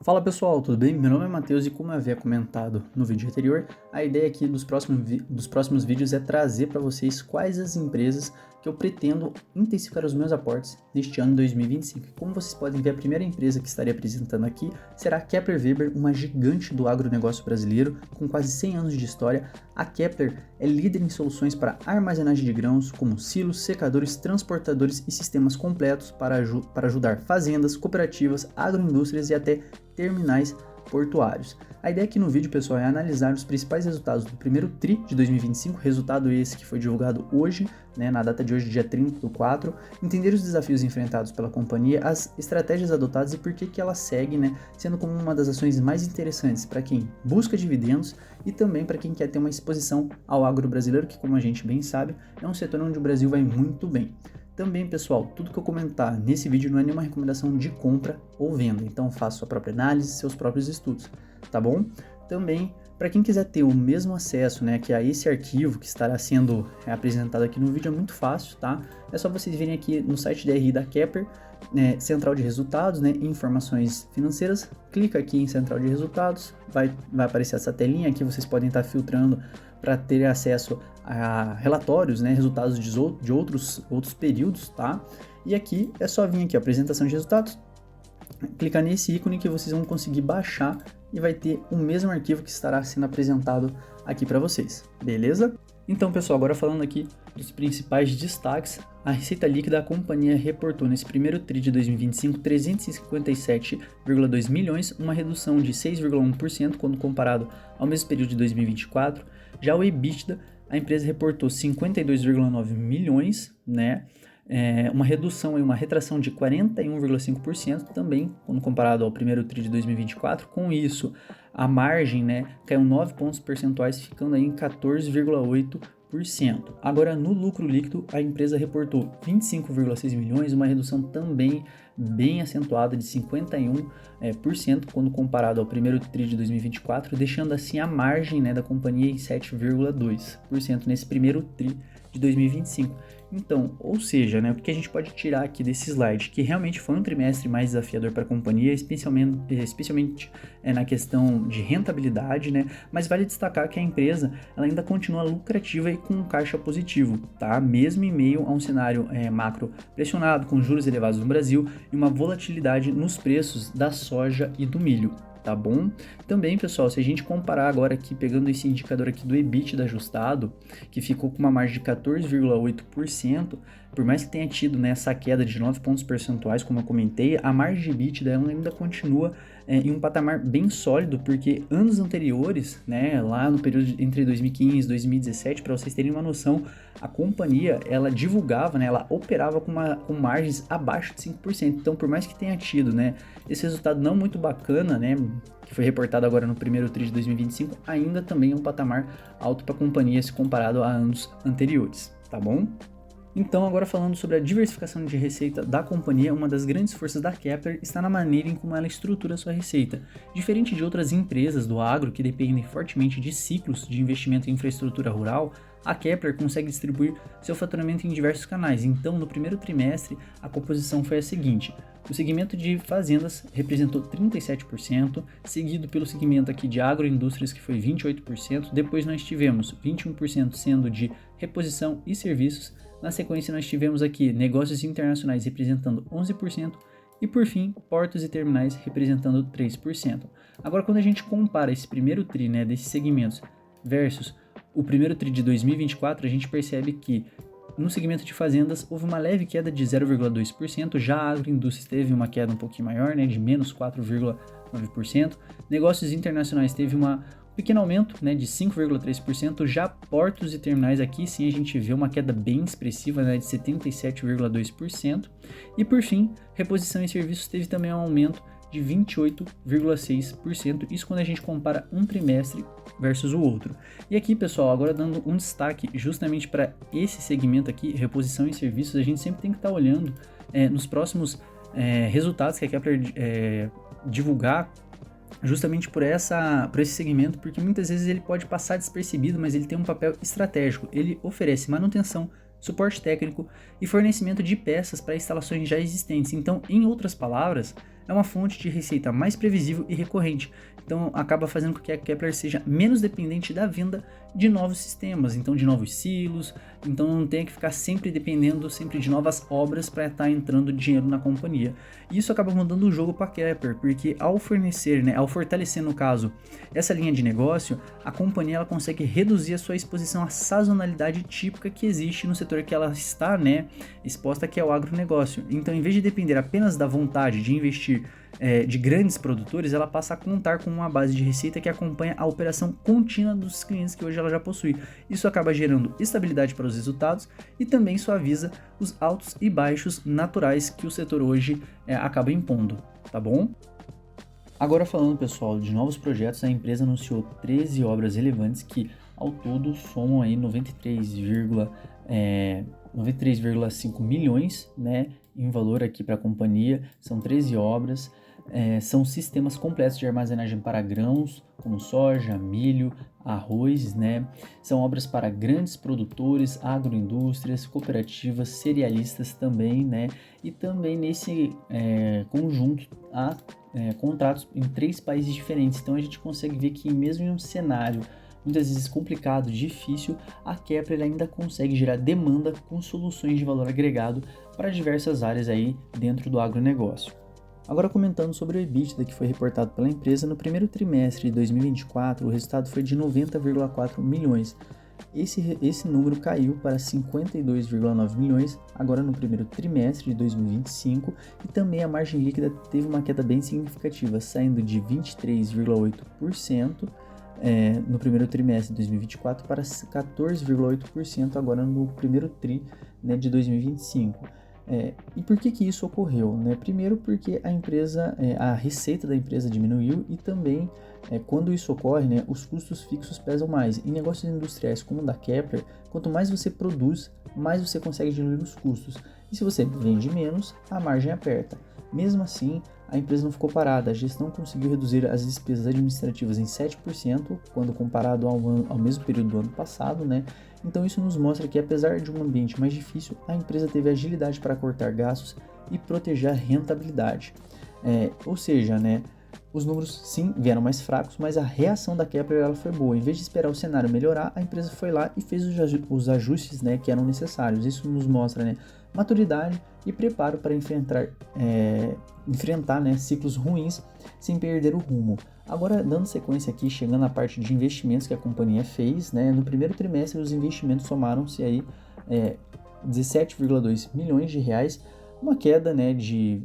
Fala pessoal, tudo bem? Meu nome é Matheus e como eu havia comentado no vídeo anterior, a ideia aqui dos próximos vídeos é trazer para vocês quais as empresas que eu pretendo intensificar os meus aportes neste ano 2025. Como vocês podem ver, a primeira empresa que estarei apresentando aqui será a Kepler Weber, uma gigante do agronegócio brasileiro com quase 100 anos de história. A Kepler é líder em soluções para armazenagem de grãos, como silos, secadores, transportadores e sistemas completos para ajudar fazendas, cooperativas, agroindústrias e até terminais portuários. A ideia aqui no vídeo, pessoal, é analisar os principais resultados do primeiro TRI de 2025, resultado esse que foi divulgado hoje, na data de hoje, dia 30/4, entender os desafios enfrentados pela companhia, as estratégias adotadas e por que ela segue, sendo como uma das ações mais interessantes para quem busca dividendos e também para quem quer ter uma exposição ao agro brasileiro, que, como a gente bem sabe, é um setor onde o Brasil vai muito bem. Também, pessoal, tudo que eu comentar nesse vídeo não é nenhuma recomendação de compra ou venda, então faça sua própria análise, seus próprios estudos, tá bom? Também, para quem quiser ter o mesmo acesso, que a esse arquivo que estará sendo apresentado aqui no vídeo, é muito fácil, tá? É só vocês virem aqui no site da RI da Kepler, Central de Resultados, informações financeiras, clica aqui em Central de Resultados, vai aparecer essa telinha aqui, vocês podem estar filtrando para ter acesso a relatórios, resultados de outros períodos, tá? E aqui é só vir aqui, ó, apresentação de resultados, clicar nesse ícone que vocês vão conseguir baixar e vai ter o mesmo arquivo que estará sendo apresentado aqui para vocês, beleza? Então, pessoal, agora falando aqui dos principais destaques, a receita líquida da companhia reportou nesse primeiro TRI de 2025 357,2 milhões, uma redução de 6,1% quando comparado ao mesmo período de 2024. Já o EBITDA, a empresa reportou 52,9 milhões, uma redução e uma retração de 41,5% também, quando comparado ao primeiro TRI de 2024. Com isso, a margem caiu 9 pontos percentuais, ficando aí em 14,8%. Agora, no lucro líquido, a empresa reportou 25,6 milhões, uma redução também bem acentuada de 51%, quando comparado ao primeiro TRI de 2024, deixando assim a margem da companhia em 7,2% nesse primeiro TRI de 2025. Então, ou seja, o que a gente pode tirar aqui desse slide? Que realmente foi um trimestre mais desafiador para a companhia, especialmente na questão de rentabilidade, mas vale destacar que a empresa ela ainda continua lucrativa e com um caixa positivo, tá? Mesmo em meio a um cenário macro pressionado, com juros elevados no Brasil e uma volatilidade nos preços da soja e do milho. Tá bom? Também, pessoal, se a gente comparar agora aqui, pegando esse indicador aqui do EBITDA ajustado, que ficou com uma margem de 14,8%, por mais que tenha tido essa queda de 9 pontos percentuais, como eu comentei, a margem de EBITDA ela ainda continua em um patamar bem sólido, porque anos anteriores, lá no período entre 2015 e 2017, para vocês terem uma noção, a companhia, ela divulgava, ela operava com margens abaixo de 5%. Então, por mais que tenha tido, esse resultado não muito bacana, que foi reportado agora no primeiro TRI de 2025, ainda também é um patamar alto para a companhia se comparado a anos anteriores, tá bom? Então, agora falando sobre a diversificação de receita da companhia, uma das grandes forças da Kepler está na maneira em como ela estrutura sua receita. Diferente de outras empresas do agro que dependem fortemente de ciclos de investimento em infraestrutura rural, a Kepler consegue distribuir seu faturamento em diversos canais. Então, no primeiro trimestre, a composição foi a seguinte: o segmento de fazendas representou 37%, seguido pelo segmento aqui de agroindústrias, que foi 28%, depois nós tivemos 21% sendo de reposição e serviços. Na sequência, nós tivemos aqui negócios internacionais representando 11% e, por fim, portos e terminais representando 3%. Agora, quando a gente compara esse primeiro TRI desses segmentos versus o primeiro TRI de 2024, a gente percebe que no segmento de fazendas houve uma leve queda de 0,2%, já a agroindústria teve uma queda um pouquinho maior, de menos 4,9%, negócios internacionais teve um pequeno aumento de 5,3%, já portos e terminais aqui sim a gente vê uma queda bem expressiva de 77,2%, e por fim, reposição e serviços teve também um aumento de 28,6%, isso quando a gente compara um trimestre versus o outro. E aqui, pessoal, agora dando um destaque justamente para esse segmento aqui, reposição e serviços, a gente sempre tem que estar olhando nos próximos resultados que a Kepler divulgar, justamente por esse segmento, porque muitas vezes ele pode passar despercebido, mas ele tem um papel estratégico. Ele oferece manutenção, suporte técnico e fornecimento de peças para instalações já existentes. Então, em outras palavras, é uma fonte de receita mais previsível e recorrente. Então acaba fazendo com que a Kepler seja menos dependente da venda de novos sistemas, então de novos silos, então não tem que ficar sempre dependendo sempre de novas obras para estar entrando dinheiro na companhia. E isso acaba mudando o jogo para a Kepler, porque ao fornecer, né, ao fortalecer no caso essa linha de negócio, a companhia ela consegue reduzir a sua exposição à sazonalidade típica que existe no setor que ela está, né, exposta, que é o agronegócio. Então, em vez de depender apenas da vontade de investir de grandes produtores, ela passa a contar com uma base de receita que acompanha a operação contínua dos clientes que hoje ela já possui. Isso acaba gerando estabilidade para os resultados e também suaviza os altos e baixos naturais que o setor hoje acaba impondo, tá bom? Agora falando, pessoal, de novos projetos, a empresa anunciou 13 obras relevantes que ao todo somam aí 93,5 milhões, né, em valor aqui para a companhia. São 13 obras, são sistemas completos de armazenagem para grãos, como soja, milho, arroz, né? São obras para grandes produtores, agroindústrias, cooperativas, cerealistas também, né? E também nesse conjunto há contratos em 3 países diferentes. Então a gente consegue ver que mesmo em um cenário muitas vezes complicado, difícil, a Kepler ainda consegue gerar demanda com soluções de valor agregado para diversas áreas aí dentro do agronegócio. Agora comentando sobre o EBITDA que foi reportado pela empresa, no primeiro trimestre de 2024 o resultado foi de 90,4 milhões. Esse número caiu para 52,9 milhões agora no primeiro trimestre de 2025 e também a margem líquida teve uma queda bem significativa, saindo de 23,8% no primeiro trimestre de 2024 para 14,8% agora no primeiro tri, né, de 2025. E por que isso ocorreu? Né? Primeiro porque a receita da empresa diminuiu e também quando isso ocorre, né, os custos fixos pesam mais. Em negócios industriais como o da Kepler, quanto mais você produz, mais você consegue diminuir os custos. E se você vende menos, a margem aperta. Mesmo assim, a empresa não ficou parada, a gestão conseguiu reduzir as despesas administrativas em 7% quando comparado ao mesmo período do ano passado, né? Então isso nos mostra que apesar de um ambiente mais difícil, a empresa teve agilidade para cortar gastos e proteger a rentabilidade. Ou seja, né, os números sim vieram mais fracos, mas a reação da Kepler ela foi boa. Em vez de esperar o cenário melhorar, a empresa foi lá e fez os ajustes, né, que eram necessários. Isso nos mostra, né, maturidade e preparo para enfrentar né, ciclos ruins sem perder o rumo. Agora, dando sequência aqui, chegando na parte de investimentos que a companhia fez, né, no primeiro trimestre os investimentos somaram-se aí 17,2 milhões de reais, uma queda, né, de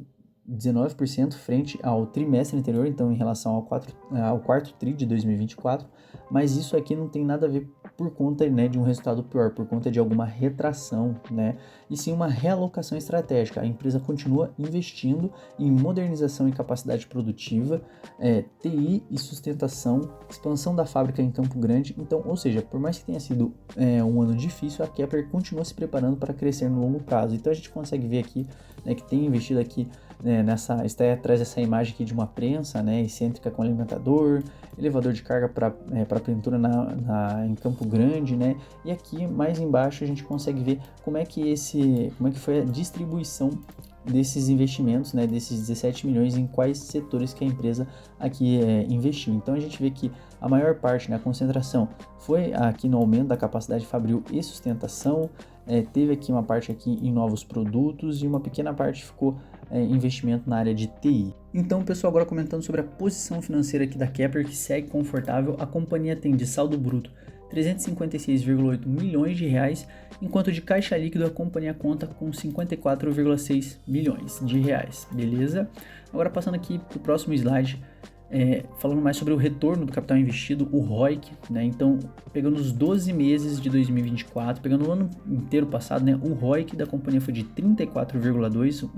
19% frente ao trimestre anterior, então em relação ao quarto tri de 2024, mas isso aqui não tem nada a ver por conta, né, de um resultado pior, por conta de alguma retração, né, e sim uma realocação estratégica. A empresa continua investindo em modernização e capacidade produtiva, TI e sustentação, expansão da fábrica em Campo Grande. Então, ou seja, por mais que tenha sido um ano difícil, a Kepler continua se preparando para crescer no longo prazo. Então a gente consegue ver aqui, né, que tem investido aqui está atrás dessa imagem aqui de uma prensa, né, excêntrica com alimentador, elevador de carga para pintura em Campo Grande, né, e aqui mais embaixo a gente consegue ver como é que foi a distribuição desses investimentos, né, desses 17 milhões em quais setores que a empresa aqui investiu. Então a gente vê que a maior parte, né, a concentração foi aqui no aumento da capacidade fabril e sustentação, teve aqui uma parte aqui em novos produtos e uma pequena parte ficou investimento na área de TI. Então, pessoal, agora comentando sobre a posição financeira aqui da Kepler, que segue confortável, a companhia tem de saldo bruto 356,8 milhões de reais, enquanto de caixa líquido a companhia conta com 54,6 milhões de reais, beleza? Agora passando aqui para o próximo slide, falando mais sobre o retorno do capital investido, o ROIC, né? Então, pegando os 12 meses de 2024, pegando o ano inteiro passado, né? O ROIC da companhia foi de 34,2,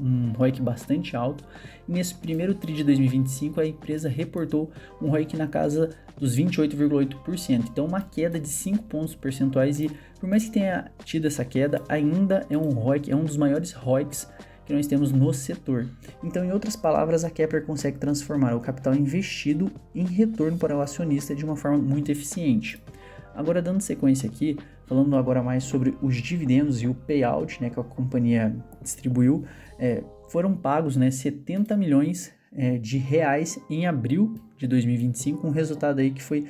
um ROIC bastante alto. E nesse primeiro tri de 2025, a empresa reportou um ROIC na casa dos 28,8%. Então, uma queda de 5 pontos percentuais e, por mais que tenha tido essa queda, ainda é um ROIC, é um dos maiores ROICs que nós temos no setor. Então, em outras palavras, a Kepler consegue transformar o capital investido em retorno para o acionista de uma forma muito eficiente. Agora, dando sequência aqui, falando agora mais sobre os dividendos e o payout, né, que a companhia distribuiu, foram pagos, né, 70 milhões de reais em abril de 2025, um resultado aí que foi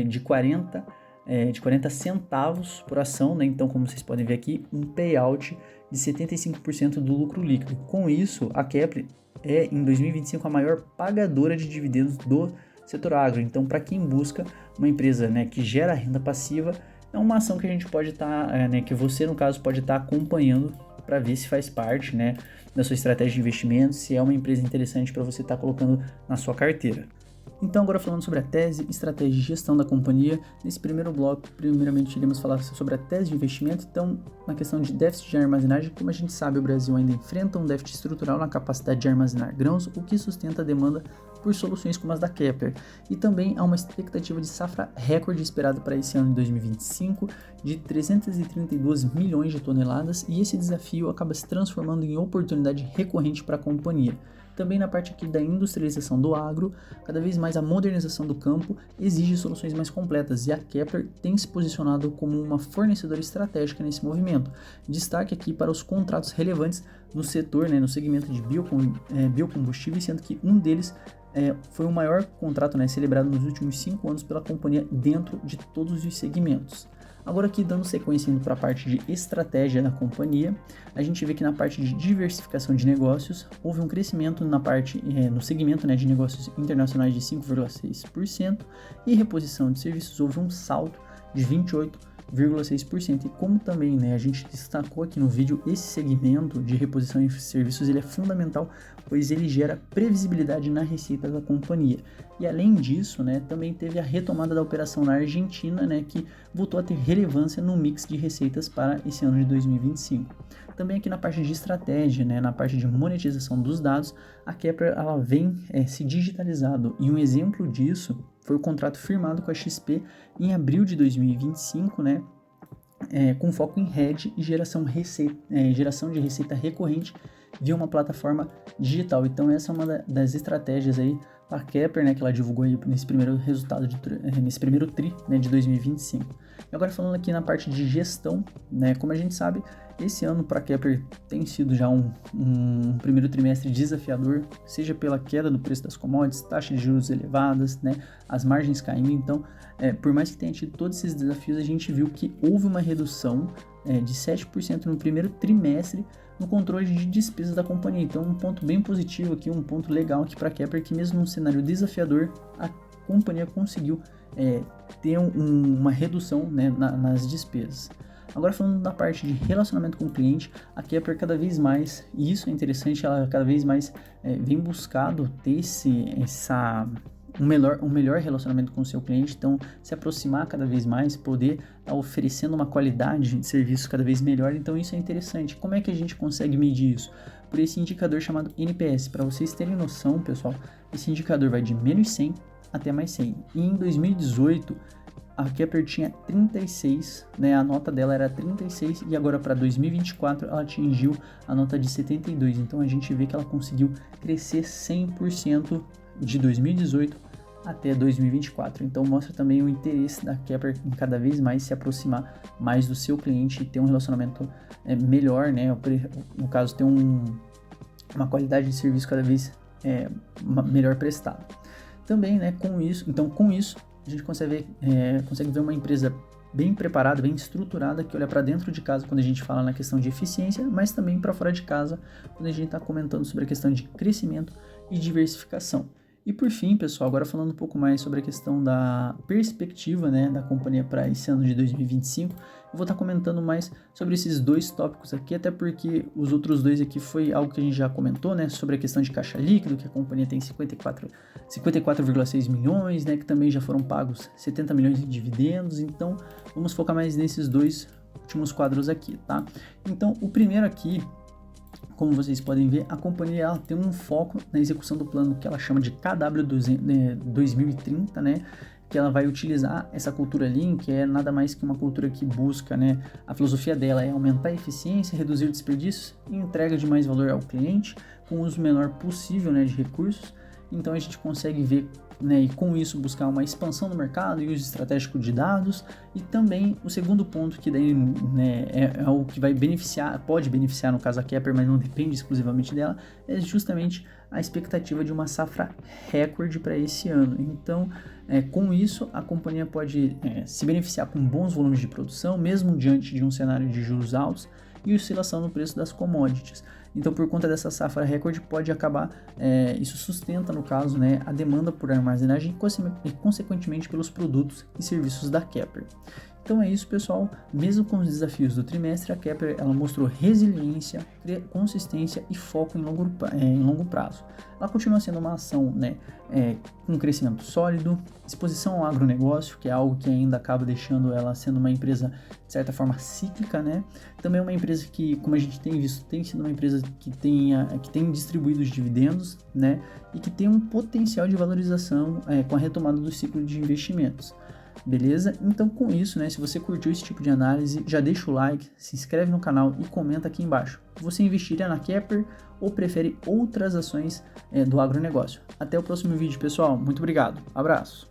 de 40 centavos por ação, né? Então, como vocês podem ver aqui, um payout de 75% do lucro líquido. Com isso, a Kepler em 2025, a maior pagadora de dividendos do setor agro. Então, para quem busca uma empresa, né, que gera renda passiva, é uma ação que a gente pode estar, que você, no caso, pode estar acompanhando para ver se faz parte, né, da sua estratégia de investimento, se é uma empresa interessante para você estar colocando na sua carteira. Então, agora falando sobre a tese, estratégia de gestão da companhia, nesse primeiro bloco, primeiramente iremos falar sobre a tese de investimento. Então, na questão de déficit de armazenagem, como a gente sabe, o Brasil ainda enfrenta um déficit estrutural na capacidade de armazenar grãos, o que sustenta a demanda por soluções como as da Kepler. E também há uma expectativa de safra recorde esperada para esse ano de 2025 de 332 milhões de toneladas, e esse desafio acaba se transformando em oportunidade recorrente para a companhia. Também na parte aqui da industrialização do agro, cada vez mais a modernização do campo exige soluções mais completas, e a Kepler tem se posicionado como uma fornecedora estratégica nesse movimento. Destaque aqui para os contratos relevantes no setor, no segmento de biocombustíveis, sendo que um deles foi o maior contrato celebrado nos últimos 5 anos pela companhia dentro de todos os segmentos. Agora aqui, dando sequência indo para a parte de estratégia da companhia, a gente vê que na parte de diversificação de negócios, houve um crescimento no segmento de negócios internacionais de 5,6%, e reposição de serviços houve um salto de 28,6%. E como também a gente destacou aqui no vídeo, esse segmento de reposição de serviços ele é fundamental, pois ele gera previsibilidade na receita da companhia. E além disso, também teve a retomada da operação na Argentina, que voltou a ter relevância no mix de receitas para esse ano de 2025. Também aqui na parte de estratégia, na parte de monetização dos dados, a Kepler ela vem se digitalizando, e um exemplo disso foi o contrato firmado com a XP em abril de 2025, com foco em hedge e geração de receita recorrente via uma plataforma digital. Então essa é uma das estratégias aí para a Kepler, que ela divulgou aí nesse primeiro resultado, nesse primeiro TRI de 2025. E agora falando aqui na parte de gestão, como a gente sabe, esse ano para a Kepler tem sido já um primeiro trimestre desafiador, seja pela queda do preço das commodities, taxas de juros elevadas, as margens caindo. Então, por mais que tenha tido todos esses desafios, a gente viu que houve uma redução de 7% no primeiro trimestre no controle de despesas da companhia. Então, um ponto bem positivo aqui, um ponto legal aqui para a Kepler, que mesmo num cenário desafiador, a companhia conseguiu ter uma redução nas despesas. Agora falando da parte de relacionamento com o cliente, a Kepler cada vez mais, e isso é interessante, ela cada vez mais vem buscado ter um melhor relacionamento com o seu cliente, então se aproximar cada vez mais, poder estar oferecendo uma qualidade de serviço cada vez melhor. Então isso é interessante. Como é que a gente consegue medir isso? Por esse indicador chamado NPS. Para vocês terem noção, pessoal, esse indicador vai de menos 100 até mais 100. E em 2018, a Kepler tinha 36, a nota dela era 36, e agora para 2024 ela atingiu a nota de 72. Então a gente vê que ela conseguiu crescer 100% de 2018 até 2024. Então mostra também o interesse da Kepler em cada vez mais se aproximar mais do seu cliente e ter um relacionamento melhor, no caso ter uma qualidade de serviço cada vez melhor prestada. Também, com isso a gente consegue ver uma empresa bem preparada, bem estruturada, que olha para dentro de casa quando a gente fala na questão de eficiência, mas também para fora de casa quando a gente está comentando sobre a questão de crescimento e diversificação. E por fim, pessoal, agora falando um pouco mais sobre a questão da perspectiva da companhia para esse ano de 2025, eu vou estar comentando mais sobre esses dois tópicos aqui, até porque os outros dois aqui foi algo que a gente já comentou, sobre a questão de caixa líquido, que a companhia tem 54,6 milhões, que também já foram pagos 70 milhões de dividendos. Então vamos focar mais nesses dois últimos quadros aqui, tá? Então o primeiro aqui, como vocês podem ver, a companhia ela tem um foco na execução do plano que ela chama de KW 2030, que ela vai utilizar essa cultura Lean, que é nada mais que uma cultura que busca, a filosofia dela é aumentar a eficiência, reduzir desperdícios e entrega de mais valor ao cliente, com o uso menor possível de recursos. então a gente consegue ver, né, e com isso buscar uma expansão no mercado e uso estratégico de dados. E também o segundo ponto que daí, né, é o que vai beneficiar, pode beneficiar no caso a Kepler, mas não depende exclusivamente dela, é justamente a expectativa de uma safra recorde para esse ano. Então, com isso, a companhia pode se beneficiar com bons volumes de produção, mesmo diante de um cenário de juros altos e oscilação no preço das commodities. Então, por conta dessa safra recorde, pode acabar, isso sustenta, no caso, né, a demanda por armazenagem e, consequentemente, pelos produtos e serviços da Kepler. Então é isso, pessoal. Mesmo com os desafios do trimestre, a Kepler ela mostrou resiliência, consistência e foco em longo prazo. Ela continua sendo uma ação, né, com crescimento sólido, exposição ao agronegócio, que é algo que ainda acaba deixando ela sendo uma empresa, de certa forma, cíclica, né? Também é uma empresa que, como a gente tem visto, tem sido uma empresa que tem distribuído os dividendos, né? E que tem um potencial de valorização com a retomada do ciclo de investimentos. Beleza? Então com isso, né, se você curtiu esse tipo de análise, já deixa o like, se inscreve no canal e comenta aqui embaixo. Você investiria na Kepler ou prefere outras ações do agronegócio? Até o próximo vídeo, pessoal. Muito obrigado. Abraço.